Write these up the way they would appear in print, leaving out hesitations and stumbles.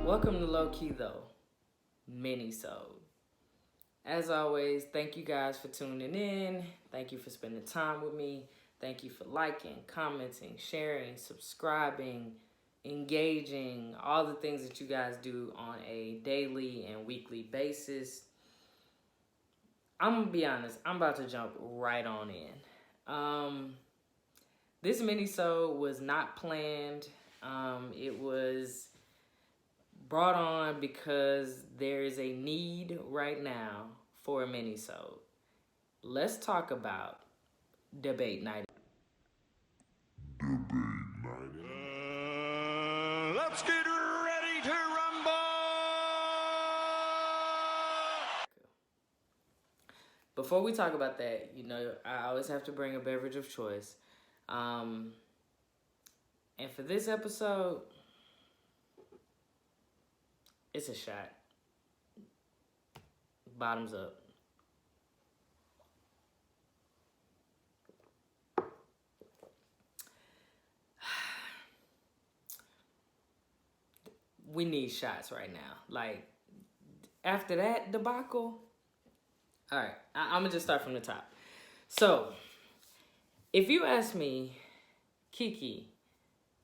Welcome to Low Key Though, Minisode. As always, thank you guys for tuning in. Thank you for spending time with me. Thank you for liking, commenting, sharing, subscribing, engaging, all the things that you guys do on a daily and weekly basis. I'm going to be honest, I'm about to jump right on in. This minisode was not planned. It was brought on because there is a need right now for a minisode. Let's talk about debate night. Let's get ready to rumble! Before we talk about that, I always have to bring a beverage of choice. And for this episode, it's a shot. Bottoms up. We need shots right now. Like, after that debacle, all right, I'm going to just start from the top. So, if you ask me, Kiki,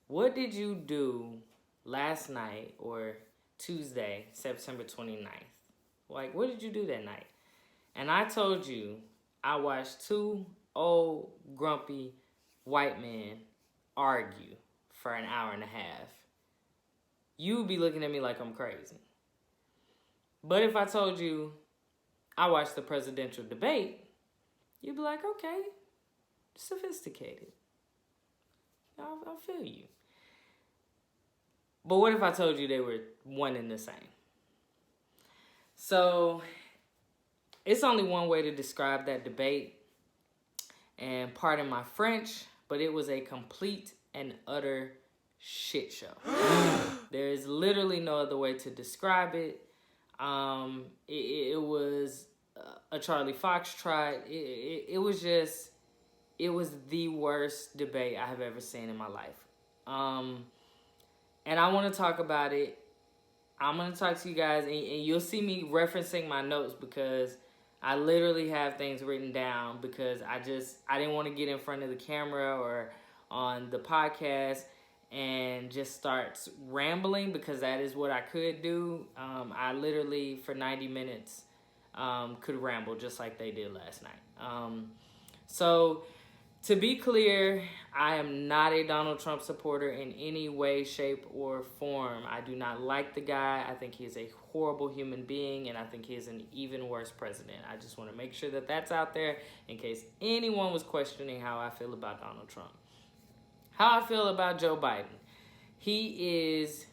what did you do last night or Tuesday, September 29th? Like, what did you do that night? And I told you I watched two old, grumpy white men argue for an hour and a half. You would be looking at me like I'm crazy. But if I told you I watched the presidential debate, you'd be like, okay, sophisticated. I'll feel you. But what if I told you they were one and the same? So, it's only one way to describe that debate. And pardon my French, but it was a complete and utter shit show. There is literally no other way to describe it. It was a Charlie Foxtrot. It was the worst debate I have ever seen in my life. And I want to talk about it. I'm going to talk to you guys, and you'll see me referencing my notes because I literally have things written down because I didn't want to get in front of the camera or on the podcast and just start rambling because that is what I could do. I literally, for 90 minutes, could ramble just like they did last night. So, to be clear, I am not a Donald Trump supporter in any way, shape, or form. I do not like the guy. I think he is a horrible human being, and I think he is an even worse president. I just want to make sure that that's out there in case anyone was questioning how I feel about Donald Trump. How I feel about Joe Biden. He is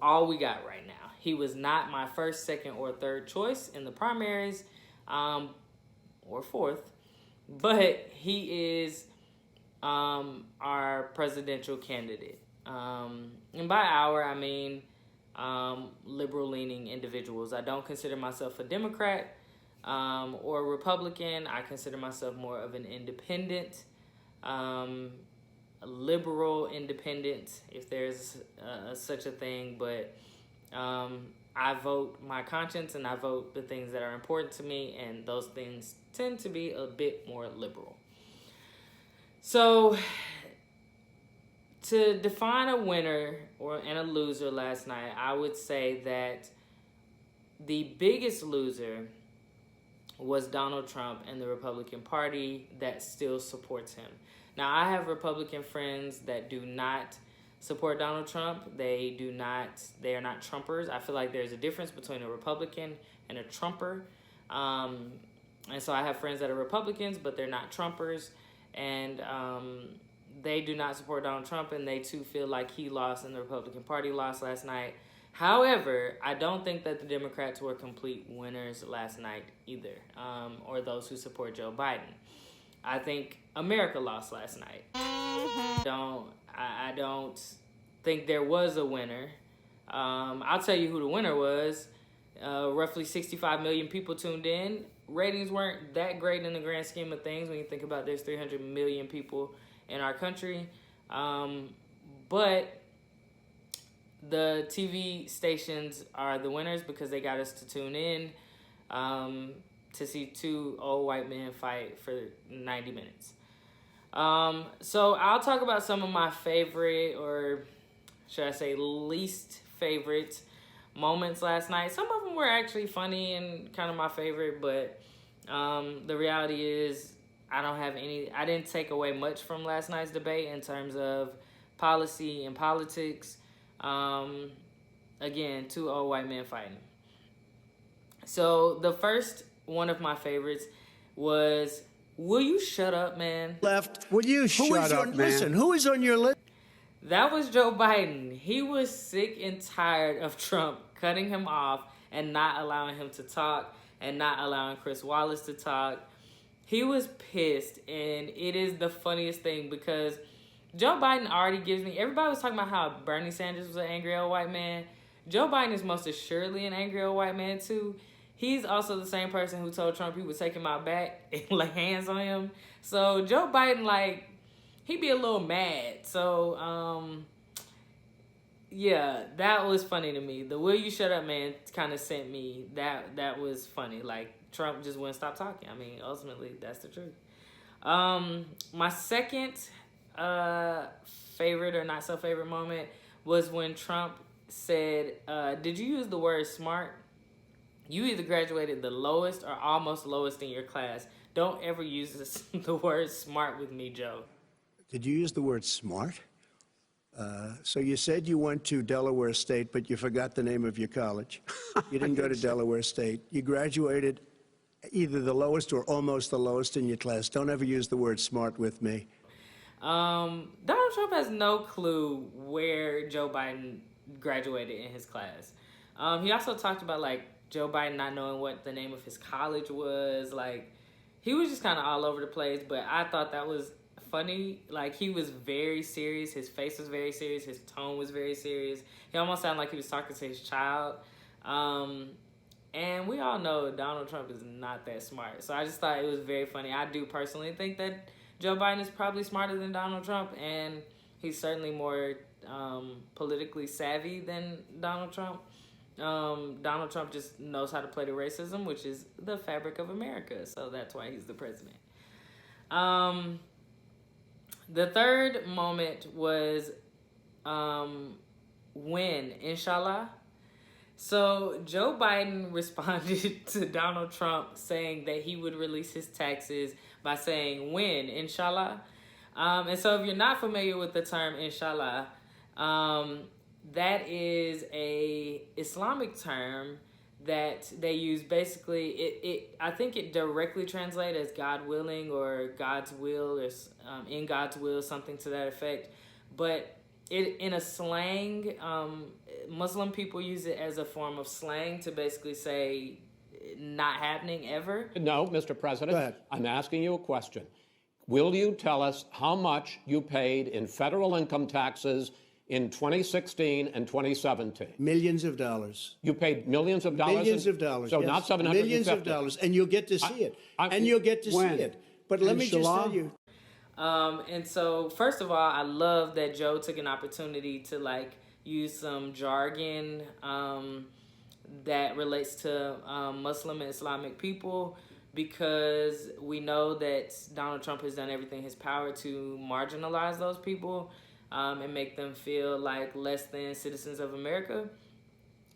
all we got right now. He was not my first, second, or third choice in the primaries, or fourth. But he is our presidential candidate. And by our, I mean liberal-leaning individuals. I don't consider myself a Democrat or a Republican. I consider myself more of an independent, a liberal independent, if there's such a thing. But I vote my conscience and I vote the things that are important to me, and those things tend to be a bit more liberal. So, to define a winner and a loser last night, I would say that the biggest loser was Donald Trump and the Republican Party that still supports him. Now, I have Republican friends that do not support Donald Trump. They are not Trumpers. I feel like there's a difference between a Republican and a Trumper. And so I have friends that are Republicans, but they're not Trumpers. And they do not support Donald Trump, and they too feel like he lost and the Republican Party lost last night. However, I don't think that the Democrats were complete winners last night either, or those who support Joe Biden. I think America lost last night. I don't think there was a winner. I'll tell you who the winner was. Roughly 65 million people tuned in. Ratings weren't that great in the grand scheme of things when you think about there's 300 million people in our country. But the TV stations are the winners because they got us to tune in to see two old white men fight for 90 minutes. So I'll talk about some of my favorite, or should I say least favorite, moments last night. Some of them were actually funny and kind of my favorite, but the reality is I didn't take away much from last night's debate in terms of policy and politics. Again, two old white men fighting. So the first one of my favorites was, "Will you shut up, man?" Left. Will you shut up, man? Listen, who is on your list? That was Joe Biden. He was sick and tired of Trump cutting him off and not allowing him to talk and not allowing Chris Wallace to talk. He was pissed, and it is the funniest thing because Joe Biden already gives me... Everybody was talking about how Bernie Sanders was an angry old white man. Joe Biden is most assuredly an angry old white man, too. He's also the same person who told Trump he would take him out back and lay hands on him. So Joe Biden, like, he'd be a little mad. So, yeah, that was funny to me. The "will you shut up, man" kind of sent me. That was funny. Like, Trump just wouldn't stop talking. I mean, ultimately, that's the truth. My second favorite or not so favorite moment was when Trump said, "Did you use the word smart? You either graduated the lowest or almost lowest in your class. Don't ever use the word smart with me, Joe." Did you use the word smart? So you said you went to Delaware State, but you forgot the name of your college. You didn't go to Delaware State. You graduated either the lowest or almost the lowest in your class. Don't ever use the word smart with me. Donald Trump has no clue where Joe Biden graduated in his class. He also talked about, like, Joe Biden not knowing what the name of his college was. Like, he was just kind of all over the place, but I thought that was funny. Like, he was very serious. His face was very serious. His tone was very serious. He almost sounded like he was talking to his child. And we all know Donald Trump is not that smart. So I just thought it was very funny. I do personally think that Joe Biden is probably smarter than Donald Trump, and he's certainly more politically savvy than Donald Trump. Donald Trump just knows how to play the racism, which is the fabric of America. So that's why he's the president. The third moment was when, inshallah. So Joe Biden responded to Donald Trump saying that he would release his taxes by saying when, inshallah. And so if you're not familiar with the term inshallah, that is a Islamic term that they use. Basically, I think it directly translates as God willing or God's will, or in God's will, something to that effect. But in a slang, Muslim people use it as a form of slang to basically say not happening ever. No, Mr. President, I'm asking you a question. Will you tell us how much you paid in federal income taxes in 2016 and 2017? Millions of dollars. You paid millions of dollars? Millions of dollars. So yes. not 750. Millions of dollars, and you'll get to see it. And you'll get to see it. But let me just tell you. And so, first of all, I love that Joe took an opportunity to, like, use some jargon that relates to Muslim and Islamic people, because we know that Donald Trump has done everything in his power to marginalize those people and make them feel like less than citizens of America.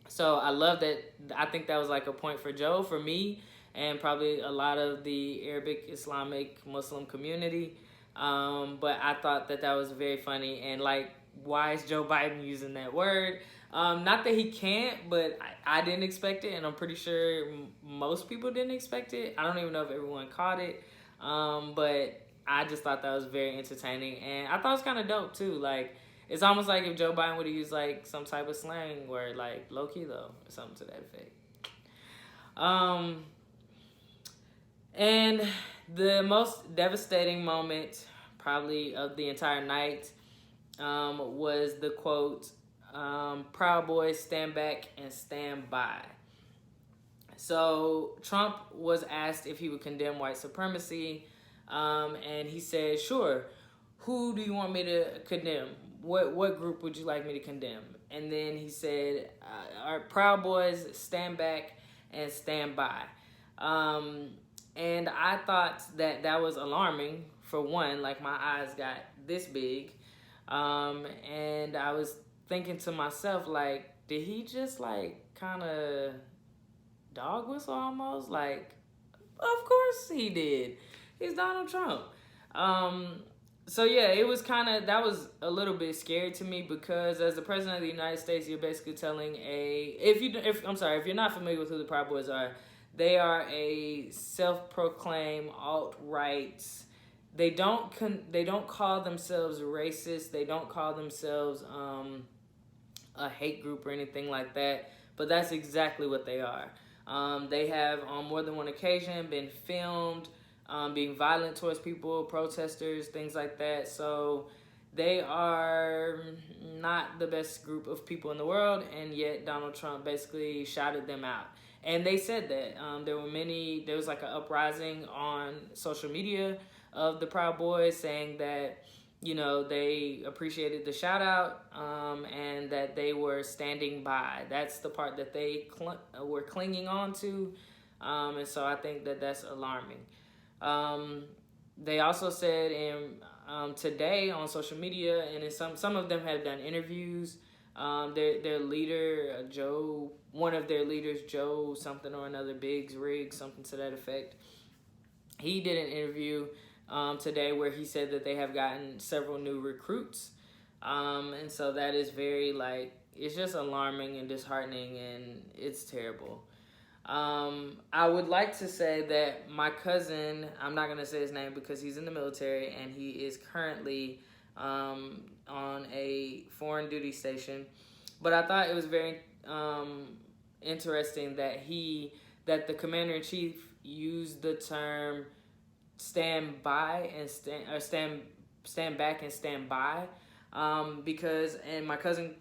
So I love that. I think that was like a point for Joe, for me, and probably a lot of the Arabic, Islamic, Muslim community. But I thought that was very funny. And, like, why is Joe Biden using that word? Not that he can't, but I didn't expect it, and I'm pretty sure most people didn't expect it. I don't even know if everyone caught it, but I just thought that was very entertaining, and I thought it was kind of dope, too. Like, it's almost like if Joe Biden would have used, like, some type of slang word, like, low-key, though, or something to that effect. And the most devastating moment, probably, of the entire night was the quote, "Proud Boys, stand back and stand by." So Trump was asked if he would condemn white supremacy, and he said, "Sure. who do you want me to condemn? What group would you like me to condemn? And then he said, our Proud Boys, stand back and stand by. And I thought that was alarming, for one. Like, my eyes got this big. And I was thinking to myself, like, did he just, like, kind of dog whistle almost? Like, of course he did. He's Donald Trump. So yeah, it was that was a little bit scary to me, because as the president of the United States, you're basically telling if you're not familiar with who the Proud Boys are, they are a self-proclaimed alt-right. They don't call themselves racist. They don't call themselves a hate group or anything like that. But that's exactly what they are. They have on more than one occasion been filmed being violent towards people, protesters, things like that. So they are not the best group of people in the world, and yet Donald Trump basically shouted them out. And they said that there was like an uprising on social media of the Proud Boys, saying that, you know, they appreciated the shout out and that they were standing by. That's the part that they were clinging on to. And so I think that that's alarming. They also said today on social media, and in some of them have done interviews. Their leader, one of their leaders, Joe something or another, Riggs, something to that effect. He did an interview today where he said that they have gotten several new recruits. And so that is very, like, it's just alarming and disheartening, and it's terrible. I would like to say that my cousin, I'm not going to say his name because he's in the military and he is currently on a foreign duty station. But I thought it was very interesting that the commander-in-chief used the term stand by and stand back and stand by, because, and my cousin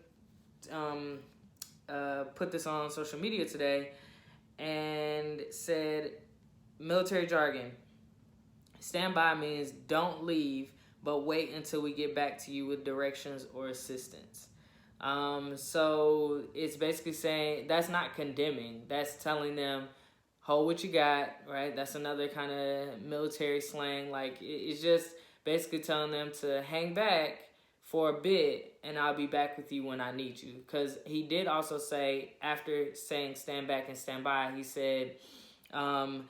put this on social media today and said, military jargon, stand by means don't leave, but wait until we get back to you with directions or assistance. So it's basically saying, that's not condemning, that's telling them, hold what you got, right? That's another kind of military slang. Like, it's just basically telling them to hang back for a bit, and I'll be back with you when I need you. Because he did also say, after saying stand back and stand by, he said, Proud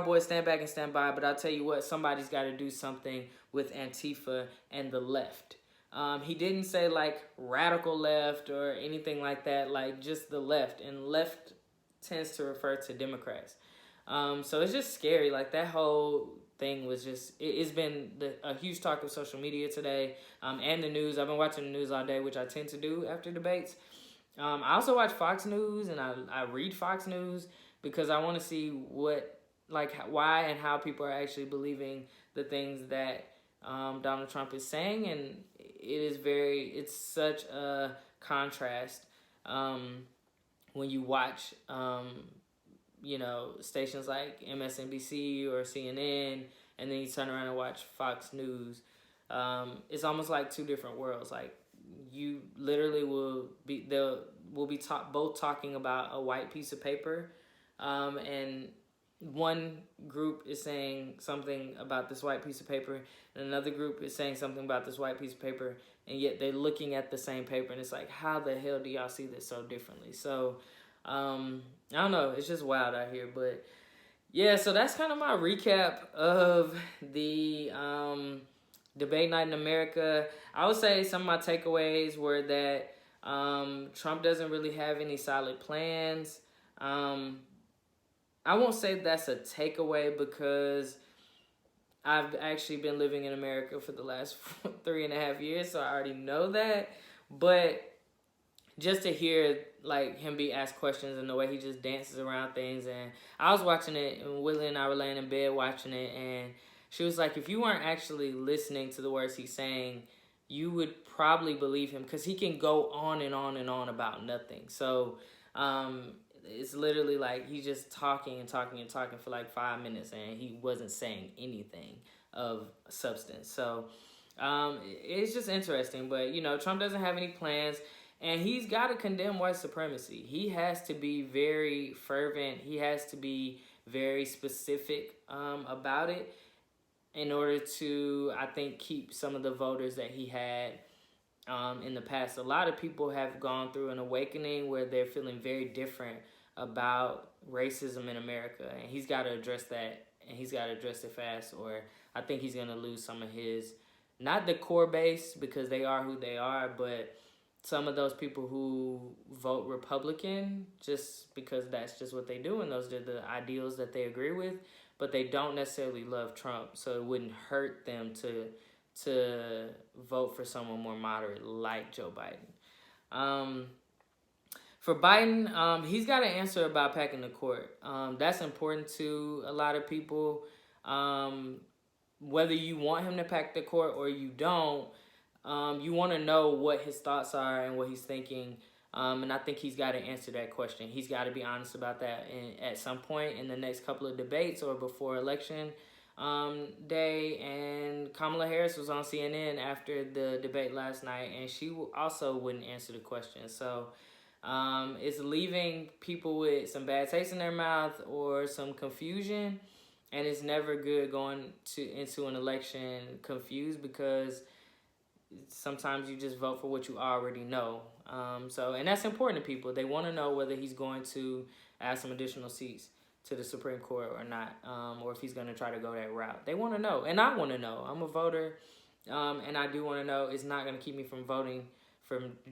Boys, stand back and stand by, but I'll tell you what, somebody's got to do something with Antifa and the left. He didn't say, like, radical left or anything like that, like, just the left. And left tends to refer to Democrats. So it's just scary. Like, that whole thing was just, it's been a huge talk of social media today, and the news. I've been watching the news all day, which I tend to do after debates. I also watch Fox News, and I read Fox News because I want to see why and how people are actually believing the things that Donald Trump is saying. And it's such a contrast when you watch stations like MSNBC or CNN, and then you turn around and watch Fox News. It's almost like two different worlds. Like, you literally will be both talking about a white piece of paper, and one group is saying something about this white piece of paper, and another group is saying something about this white piece of paper, and yet they're looking at the same paper, and it's like, how the hell do y'all see this so differently? So I don't know, it's just wild out here. But yeah, so that's kind of my recap of the debate night in America. I would say some of my takeaways were that Trump doesn't really have any solid plans. I won't say that's a takeaway because I've actually been living in America for the last 3.5 years, so I already know that. But just to hear, like, him be asked questions and the way he just dances around things. And I was watching it, and Willie and I were laying in bed watching it, and she was like, if you weren't actually listening to the words he's saying, you would probably believe him, because he can go on and on and on about nothing. So it's literally like he's just talking and talking and talking for like 5 minutes, and he wasn't saying anything of substance. So it's just interesting. But, Trump doesn't have any plans. And he's got to condemn white supremacy. He has to be very fervent. He has to be very specific about it in order to, I think, keep some of the voters that he had in the past. A lot of people have gone through an awakening where they're feeling very different about racism in America. And he's got to address that, and he's got to address it fast, or I think he's going to lose some of his, not the core base, because they are who they are, but some of those people who vote Republican just because that's just what they do and those are the ideals that they agree with, but they don't necessarily love Trump, so it wouldn't hurt them to vote for someone more moderate like Joe Biden. For Biden, he's got to answer about packing the court. That's important to a lot of people. Whether you want him to pack the court or you don't, you want to know what his thoughts are and what he's thinking. And I think he's got to answer that question. He's got to be honest about that at some point in the next couple of debates or before election day. And Kamala Harris was on CNN after the debate last night, and she also wouldn't answer the question. So it's leaving people with some bad taste in their mouth or some confusion. And it's never good going into an election confused, because sometimes you just vote for what you already know. And that's important to people. They want to know whether he's going to add some additional seats to the Supreme Court or not, or if he's going to try to go that route. They want to know, and I want to know. I'm a voter, and I do want to know. It's not going to keep me from voting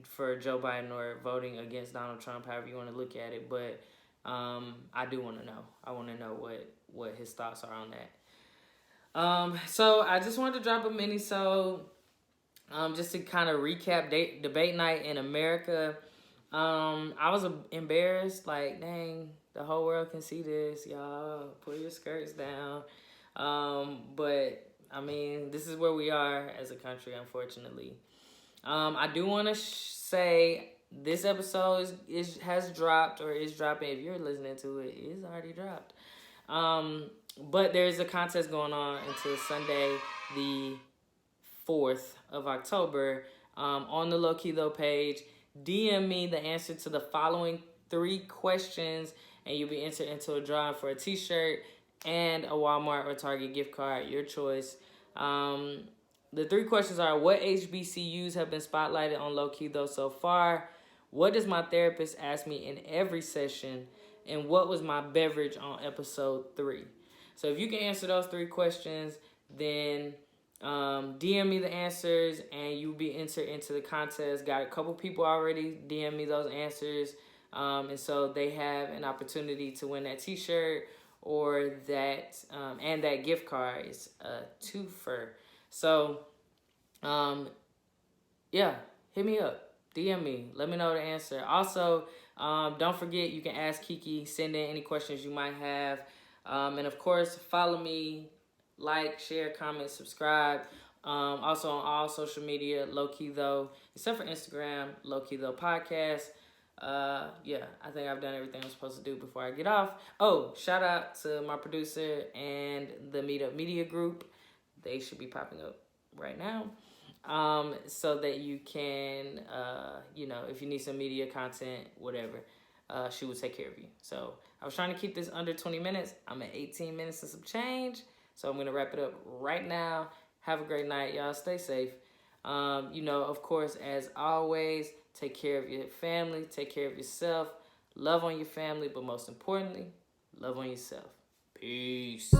for Joe Biden or voting against Donald Trump, however you want to look at it. But I do want to know. I want to know what his thoughts are on that. So I just wanted to drop a Minisode. Just to kind of recap debate night in America. I was embarrassed, like, dang, the whole world can see this, y'all. Pull your skirts down. But, I mean, this is where we are as a country, unfortunately. I do want to say this episode has dropped, or is dropping. If you're listening to it, it's already dropped. But there's a contest going on until Sunday, the 4th of October, on the Low Key Though page. DM me the answer to the following 3 questions, and you'll be entered into a drawing for a t-shirt and a Walmart or Target gift card, your choice. The 3 questions are: what HBCUs have been spotlighted on Low Key Though so far? What does my therapist ask me in every session? And what was my beverage on episode 3? So if you can answer those 3 questions, then DM me the answers and you'll be entered into the contest. Got a couple people already DM me those answers, and so they have an opportunity to win that t-shirt or that and that gift card. Is a twofer. So yeah, hit me up, DM me, let me know the answer. Also, don't forget, you can ask Kiki, send in any questions you might have, and of course follow me. Like, share, comment, subscribe. Also on all social media, Low Key Though, except for Instagram, Low Key Though Podcast. Yeah, I think I've done everything I'm supposed to do before I get off. Oh, shout out to my producer and the Meetup Media Group. They should be popping up right now. So that you can, if you need some media content, whatever, she will take care of you. So I was trying to keep this under 20 minutes. I'm at 18 minutes and some change. So I'm going to wrap it up right now. Have a great night, y'all. Stay safe. Of course, as always, take care of your family. Take care of yourself. Love on your family, but most importantly, love on yourself. Peace.